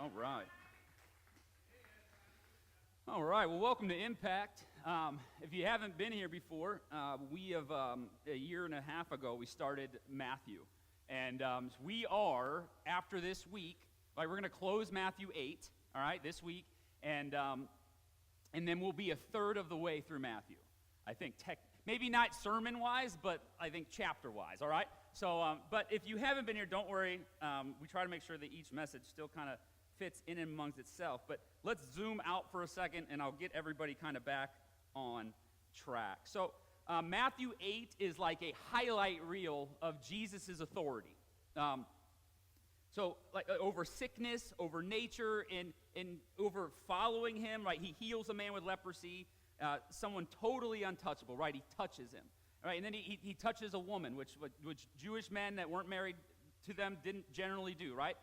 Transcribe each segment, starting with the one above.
All right. All right. Well, welcome to Impact. If you haven't been here before, we have a year and a half ago we started Matthew, and we are after this week. Like we're going to close Matthew 8. All right, this week, and then we'll be a third of the way through Matthew. I think maybe not sermon-wise, but I think chapter-wise. All right. So, but if you haven't been here, don't worry. We try to make sure that each message still kind of fits in and amongst itself. But let's zoom out for a second, and I'll get everybody kind of back on track. So, Matthew 8 is like a highlight reel of Jesus' authority. So, like over sickness, over nature, and over following him, right? He heals a man with leprosy, someone totally untouchable, right? He touches him. Right, and then he touches a woman, which Jewish men that weren't married to them didn't generally do, right?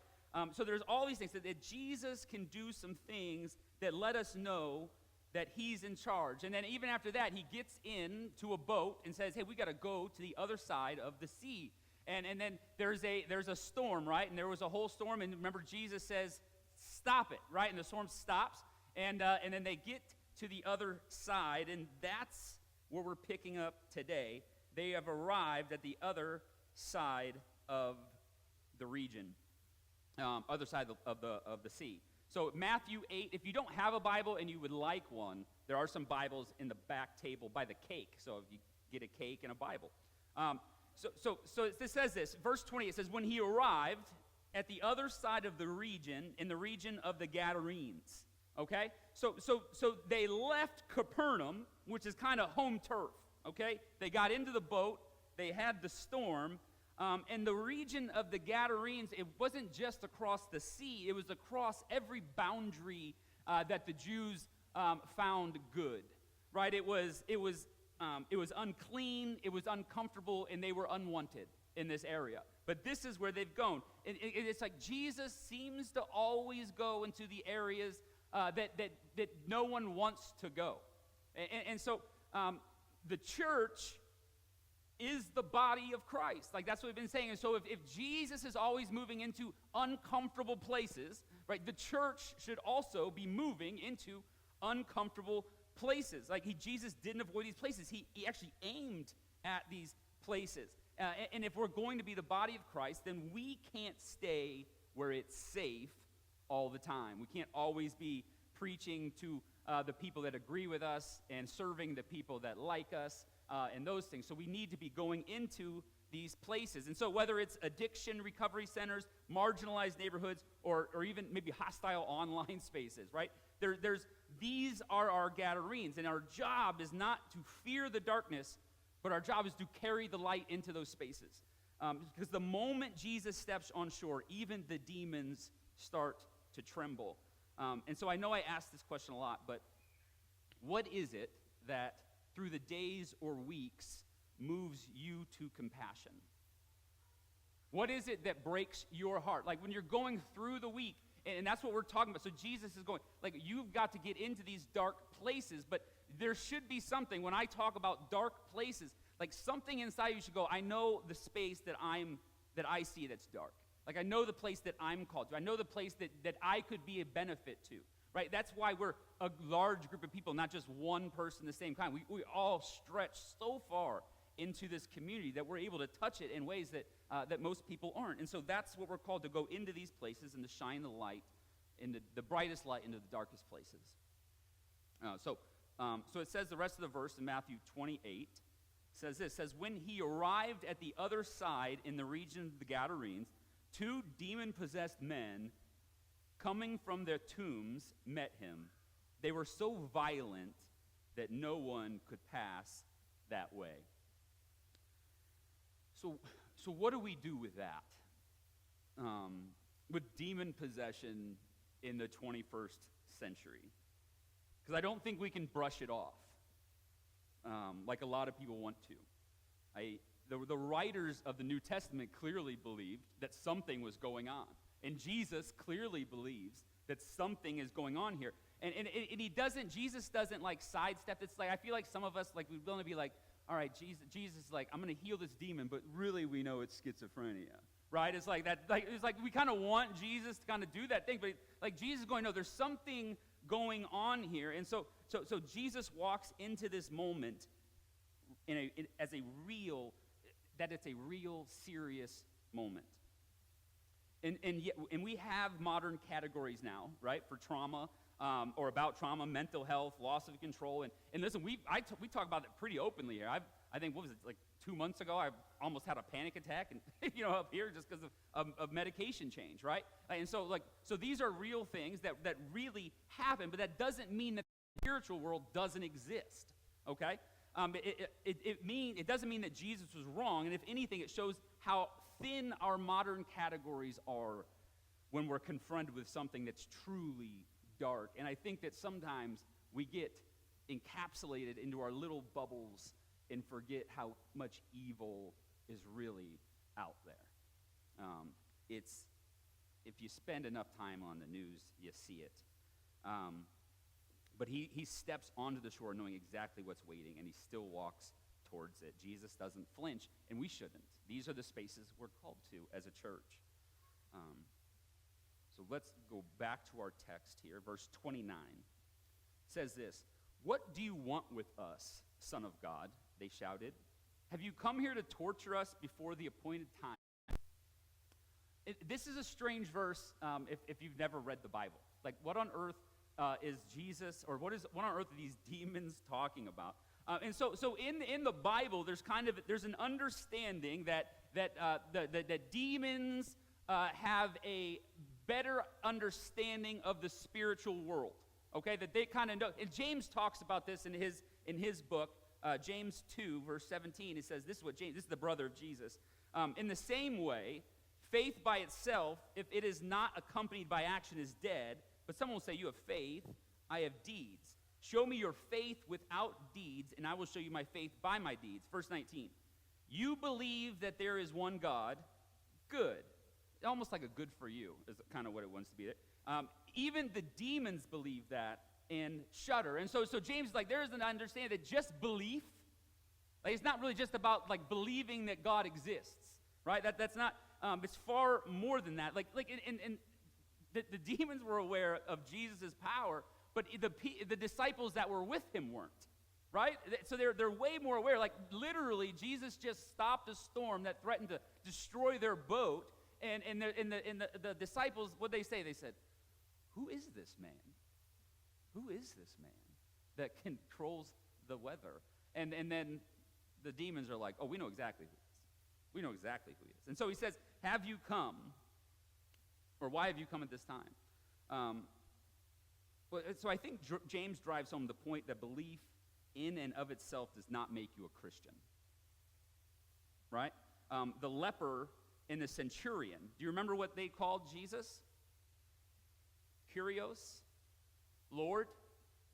So there's all these things, that Jesus can do some things that let us know that he's in charge. And then even after that, he gets into a boat and says, hey, we got to go to the other side of the sea. And then there's a storm, right? And there was a whole storm, and remember Jesus says, stop it, right? And the storm stops, and then they get to the other side, and that's where we're picking up today. They have arrived at the other side of the region, other side of the sea. So Matthew 8, if you don't have a Bible and you would like one, there are some Bibles in the back table by the cake. So if you get a cake and a Bible. So it says this, verse 20, it says, when he arrived at the other side of the region, in the region of the Gadarenes. Okay? So they left Capernaum, which is kind of home turf, okay? They got into the boat, they had the storm, and the region of the Gadarenes, it wasn't just across the sea, it was across every boundary that the Jews found good, right? It was unclean, it was uncomfortable, and they were unwanted in this area. But this is where they've gone. And it's like Jesus seems to always go into the areas that no one wants to go. And so the church is the body of Christ. Like that's what we've been saying. And so if Jesus is always moving into uncomfortable places, right, the church should also be moving into uncomfortable places. Like Jesus didn't avoid these places. He actually aimed at these places. And if we're going to be the body of Christ, then we can't stay where it's safe all the time. We can't always be preaching to the people that agree with us and serving the people that like us and those things. So we need to be going into these places. And so whether it's addiction recovery centers, marginalized neighborhoods, or even maybe hostile online spaces, right? These are our Gadarenes, and our job is not to fear the darkness, but our job is to carry the light into those spaces. Because the moment Jesus steps on shore, even the demons start to tremble. And so I know I ask this question a lot, but what is it that through the days or weeks moves you to compassion? What is it that breaks your heart? Like when you're going through the week, and that's what we're talking about. So Jesus is going, like you've got to get into these dark places, but there should be something, when I talk about dark places, like something inside you should go, I know the space that I see that's dark. Like I know the place that I'm called to. I know the place that I could be a benefit to, right? That's why we're a large group of people, not just one person the same kind. We all stretch so far into this community that we're able to touch it in ways that most people aren't. And so that's what we're called, to go into these places and to shine the light, the brightest light into the darkest places. So it says the rest of the verse in Matthew 28, says this, says, when he arrived at the other side in the region of the Gadarenes, 2 demon-possessed men coming from their tombs met him. They were so violent that no one could pass that way. So what do we do with that? With demon possession in the 21st century? Because I don't think we can brush it off like a lot of people want to. The writers of the New Testament clearly believed that something was going on. And Jesus clearly believes that something is going on here. And Jesus doesn't like sidestep. It's like, I feel like some of us, like, we're going to be like, all right, Jesus is like, I'm going to heal this demon, but really we know it's schizophrenia, right? It's like that. It's like we kind of want Jesus to kind of do that thing, but like Jesus is going, no, there's something going on here, and so Jesus walks into this moment as a real, that it's a real serious moment. And we have modern categories now, right, for trauma, or about trauma, mental health, loss of control, and listen, we talk about it pretty openly here. I think, what was it, like 2 months ago, I almost had a panic attack, and up here just because of medication change, right? And so these are real things that really happen, but that doesn't mean that the spiritual world doesn't exist, okay? It doesn't mean that Jesus was wrong, and if anything, it shows how thin our modern categories are when we're confronted with something that's truly dark. And I think that sometimes we get encapsulated into our little bubbles and forget how much evil is really out there. If you spend enough time on the news, you see it. But he steps onto the shore knowing exactly what's waiting, and he still walks towards it. Jesus doesn't flinch, and we shouldn't. These are the spaces we're called to as a church. So let's go back to our text here. Verse 29 says this, "What do you want with us, Son of God?" they shouted. "Have you come here to torture us before the appointed time?" This is a strange verse if you've never read the Bible. Like, what on earth is Jesus, or what on earth are these demons talking about? And so in the Bible, there's an understanding that demons have a better understanding of the spiritual world. Okay, that they kind of know. And James talks about this in his book, James 2, verse 17. He says, this is the brother of Jesus. In the same way, faith by itself, if it is not accompanied by action, is dead. But someone will say, "You have faith, I have deeds. Show me your faith without deeds, and I will show you my faith by my deeds." Verse 19, "You believe that there is one God." Good. Almost like a good for you is kind of what it wants to be. Even the demons believe that and shudder. And so James is like, there is an understanding that just belief, like, it's not really just about like believing that God exists, right? That's not. It's far more than that. The demons were aware of Jesus' power, but the disciples that were with him weren't, right? So they're way more aware. Like, literally, Jesus just stopped a storm that threatened to destroy their boat, and the disciples, what they say? They said, "Who is this man? Who is this man that controls the weather?" And then the demons are like, "Oh, we know exactly who he is. We know exactly who he is." And so he says, "Have you come?" Or, "Why have you come at this time?" So I think James drives home the point that belief in and of itself does not make you a Christian. Right? The leper and the centurion, do you remember what they called Jesus? Kyrios, Lord,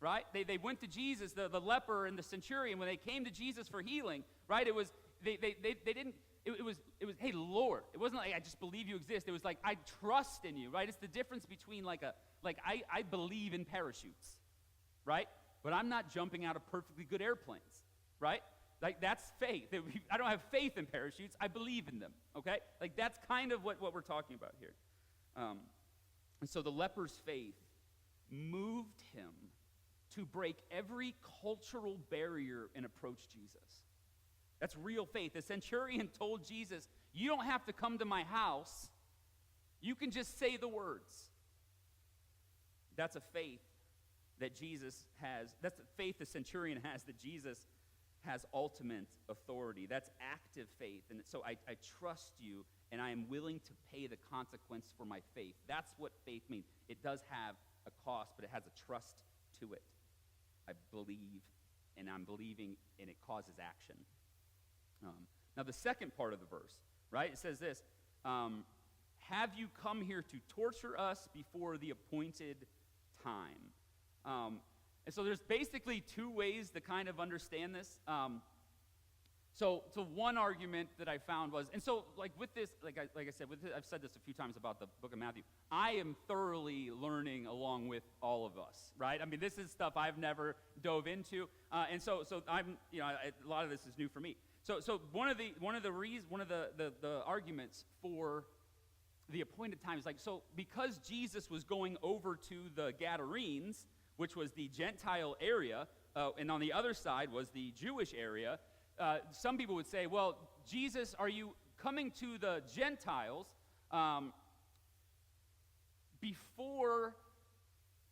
right? They went to Jesus, the leper and the centurion, when they came to Jesus for healing, right? It was, they didn't, it was, "Hey, Lord." It wasn't like, "I just believe you exist." It was like, "I trust in you," right? It's the difference between I believe in parachutes, right? But I'm not jumping out of perfectly good airplanes, right? Like, that's faith. I don't have faith in parachutes. I believe in them, okay? Like, that's kind of what we're talking about here. And so the leper's faith moved him to break every cultural barrier and approach Jesus. That's real faith. The centurion told Jesus, "You don't have to come to my house. You can just say the words." That's a faith that Jesus has. That's the faith the centurion has, that Jesus has ultimate authority. That's active faith. And so I trust you, and I am willing to pay the consequence for my faith. That's what faith means. It does have a cost, but it has a trust to it. I believe, and I'm believing, and it causes action. Now, the second part of the verse, right? It says this, "Have you come here to torture us before the appointed time?" And so there's basically two ways to kind of understand this. So one argument that I found was, and so like with this, like I said, I've said this a few times about the book of Matthew. I am thoroughly learning along with all of us, right? I mean, this is stuff I've never dove into, and so I'm, a lot of this is new for me. So one of the arguments for the appointed time is like, so because Jesus was going over to the Gadarenes, which was the Gentile area, and on the other side was the Jewish area, some people would say, well, Jesus, are you coming to the Gentiles before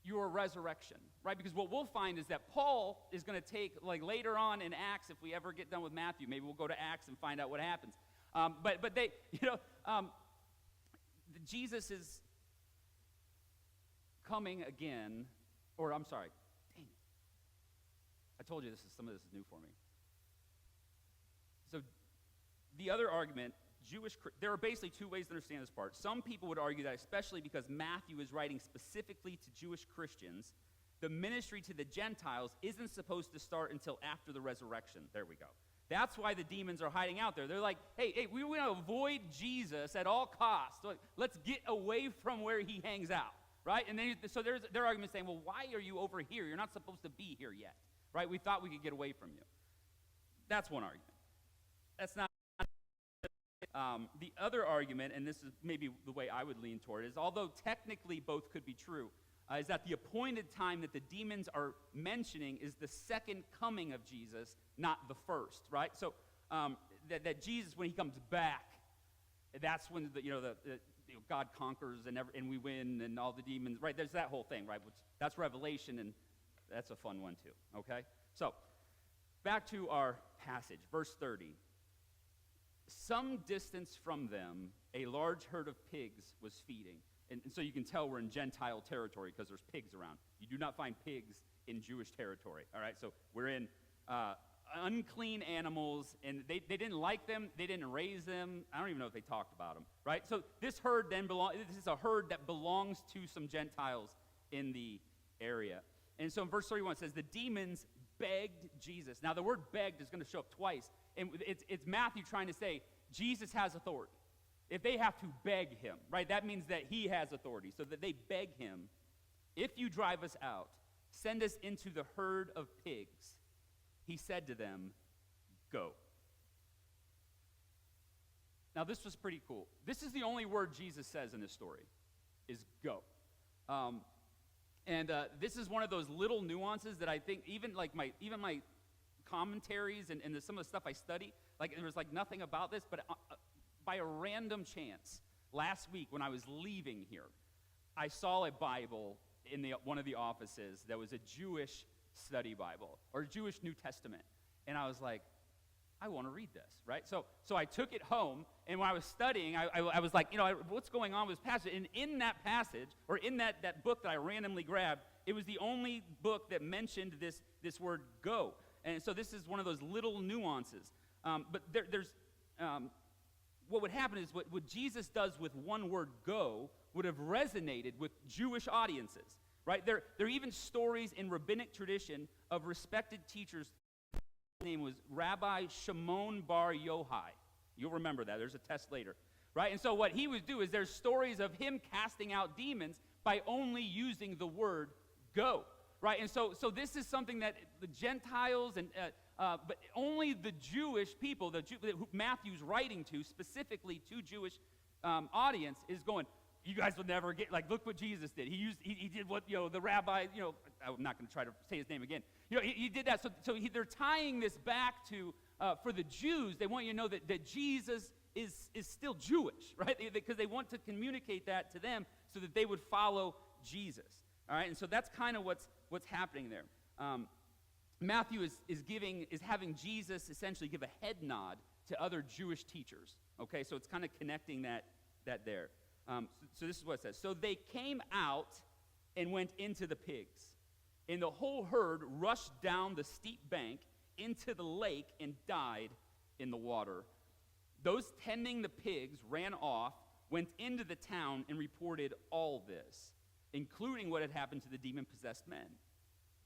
your resurrection, right? Because what we'll find is that Paul is going to take, like later on in Acts, if we ever get done with Matthew, maybe we'll go to Acts and find out what happens. But they, Jesus is coming again, or I'm sorry, dang it. I told you some of this is new for me. So the other argument, there are basically two ways to understand this part. Some people would argue that especially because Matthew is writing specifically to Jewish Christians, the ministry to the Gentiles isn't supposed to start until after the resurrection. There we go. That's why the demons are hiding out there. They're like, hey, we want to avoid Jesus at all costs. So let's get away from where he hangs out, right? And then so there's their argument saying, well, why are you over here? You're not supposed to be here yet, right? We thought we could get away from you. That's one argument. That's not. The other argument, and this is maybe the way I would lean toward, is although technically both could be true, is that the appointed time that the demons are mentioning is the second coming of Jesus, not the first, right? So that Jesus, when he comes back, that's when God conquers and we win and all the demons, right? There's that whole thing, right? That's Revelation, and that's a fun one too, okay? So back to our passage, verse 30. Some distance from them, a large herd of pigs was feeding. And so you can tell we're in Gentile territory because there's pigs around. You do not find pigs in Jewish territory, all right? So we're in unclean animals, and they didn't like them. They didn't raise them. I don't even know if they talked about them, right? So this herd this is a herd that belongs to some Gentiles in the area. And so in verse 31 it says, the demons begged Jesus. Now the word begged is going to show up twice. And it's Matthew trying to say, Jesus has authority. If they have to beg him, right, that means that he has authority. So that they beg him, if you drive us out, send us into the herd of pigs. He said to them, go. Now this was pretty cool. This is the only word Jesus says in this story, is go. This is one of those little nuances that I think even my commentaries and some of the stuff I study, like there was like nothing about this, but by a random chance, last week when I was leaving here, I saw a Bible in one of the offices that was a Jewish study Bible, or a Jewish New Testament, and I was like, I want to read this, right? So I took it home, and when I was studying, I was like, what's going on with this passage? And in that passage, or in that book that I randomly grabbed, it was the only book that mentioned this word go. And so this is one of those little nuances. But there's what would happen is what Jesus does with one word go would have resonated with Jewish audiences, right? There are even stories in rabbinic tradition of respected teachers. His name was Rabbi Shimon Bar Yochai. You'll remember that. There's a test later, right? And so what he would do is there's stories of him casting out demons by only using the word go, right? And so this is something that the Gentiles but only the Jewish people, who Matthew's writing to, specifically to Jewish audience, is going, you guys will never get, like, look what Jesus did. He did what, the rabbi, I'm not going to try to say his name again. He did that. So they're tying this back to, for the Jews, they want you to know that Jesus is still Jewish, right? Because they want to communicate that to them so that they would follow Jesus, all right? And so that's kind of what's happening there. Matthew is having Jesus essentially give a head nod to other Jewish teachers. Okay, so it's kind of connecting that there. So this is what it says. So they came out and went into the pigs, and the whole herd rushed down the steep bank into the lake and died in the water. Those tending the pigs ran off, went into the town, and reported all this, including what had happened to the demon-possessed men.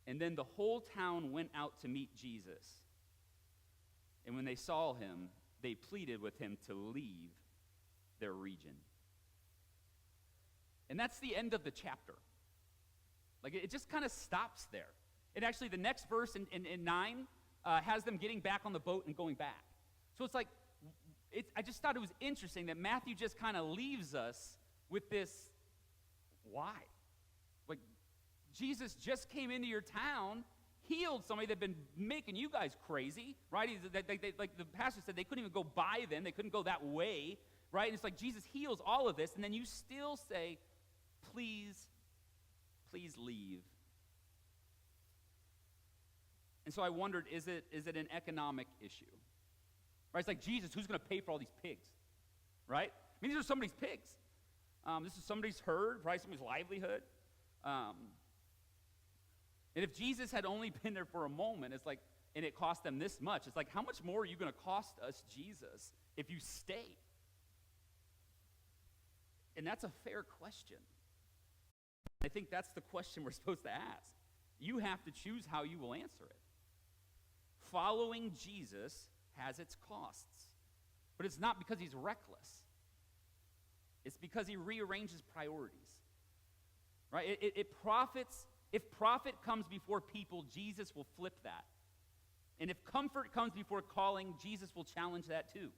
And then the whole town went out to meet Jesus. And when they saw him, they pleaded with him to leave their region. And that's the end of the chapter. Like, it just kind of stops there. And actually, the next verse in 9 has them getting back on the boat and going back. So it's like, I just thought it was interesting that Matthew just kind of leaves us with this, why? Like, Jesus just came into your town, healed somebody that had been making you guys crazy, right? Like the pastor said, they couldn't even go by them. They couldn't go that way, right? And it's like Jesus heals all of this, and then you still say, please leave. And so I wondered, is it an economic issue? Right? It's like, Jesus, who's going to pay for all these pigs? Right? I mean, these are somebody's pigs. This is somebody's herd, probably somebody's livelihood. And if Jesus had only been there for a moment, it's like, and it cost them this much, it's like, how much more are you going to cost us, Jesus, if you stay? And that's a fair question. I think that's the question we're supposed to ask. You have to choose how you will answer it. Following Jesus has its costs. But it's not because he's reckless. It's because he rearranges priorities. Right? If profit comes before people, Jesus will flip that. And if comfort comes before calling, Jesus will challenge that too.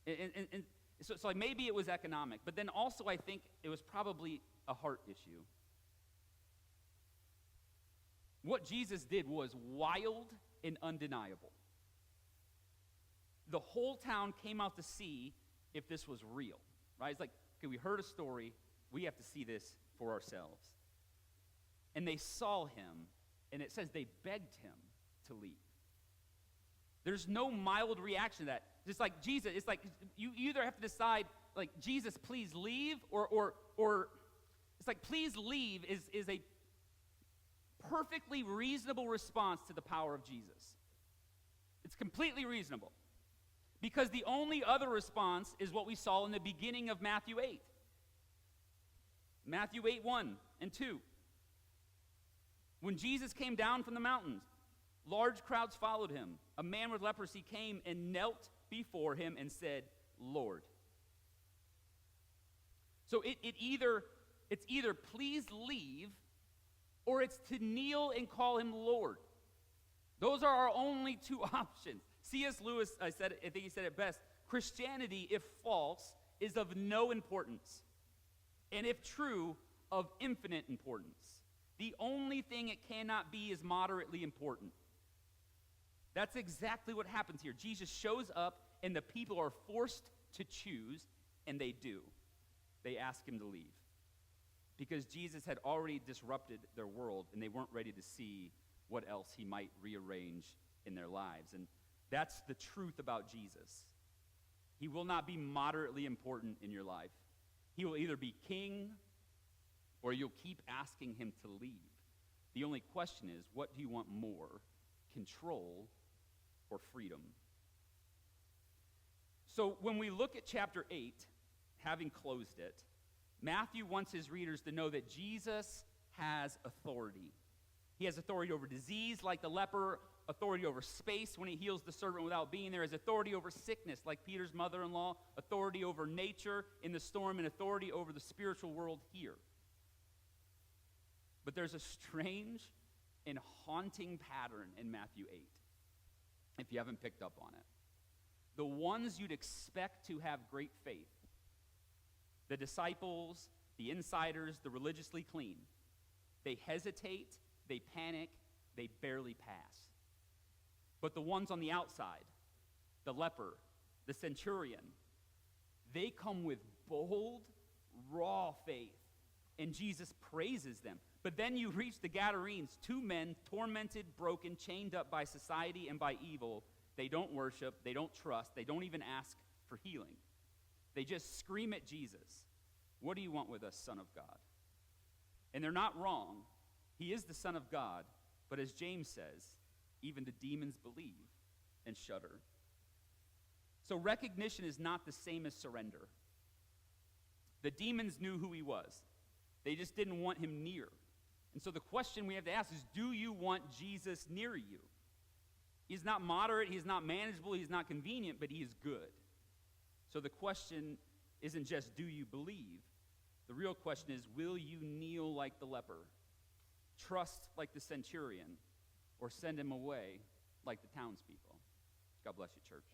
And so like maybe it was economic, but then also I think it was probably a heart issue. What Jesus did was wild and undeniable. The whole town came out to see if this was real, right? It's like, okay, we heard a story. We have to see this for ourselves. And they saw him, and it says they begged him to leave. There's no mild reaction to that. Just like Jesus, it's like you either have to decide, like, Jesus, please leave, or it's like, please leave is a perfectly reasonable response to the power of Jesus. It's completely reasonable. Because the only other response is what we saw in the beginning of Matthew 8. Matthew 8, 1 and 2. When Jesus came down from the mountains, large crowds followed him. A man with leprosy came and knelt before him and said, Lord. So it's either please leave, or it's to kneel and call him Lord. Those are our only two options. C.S. Lewis, I think he said it best, Christianity, if false, is of no importance, and if true, of infinite importance. The only thing it cannot be is moderately important. That's exactly what happens here. Jesus shows up, and the people are forced to choose, and they do. They ask him to leave. Because Jesus had already disrupted their world, and they weren't ready to see what else he might rearrange in their lives. And that's the truth about Jesus. He will not be moderately important in your life. He will either be king, or you'll keep asking him to leave. The only question is, what do you want more, control or freedom? So when we look at chapter 8, having closed it, Matthew wants his readers to know that Jesus has authority. He has authority over disease, like the leper, authority over space when he heals the servant without being there, has authority over sickness, like Peter's mother-in-law, authority over nature in the storm, and authority over the spiritual world here. But there's a strange and haunting pattern in Matthew 8, if you haven't picked up on it. The ones you'd expect to have great faith, the disciples, the insiders, the religiously clean, they hesitate, they panic, they barely pass. But the ones on the outside, the leper, the centurion, they come with bold, raw faith, and Jesus praises them. But then you reach the Gadarenes, two men tormented, broken, chained up by society and by evil. They don't worship, they don't trust, they don't even ask for healing. They just scream at Jesus, "What do you want with us, Son of God?" And they're not wrong. He is the Son of God, but as James says, even the demons believe and shudder. So recognition is not the same as surrender. The demons knew who he was. They just didn't want him near. And so the question we have to ask is, do you want Jesus near you? He's not moderate, he's not manageable, he's not convenient, but he is good. So the question isn't just, do you believe? The real question is, will you kneel like the leper, trust like the centurion, or send him away like the townspeople? God bless you, church.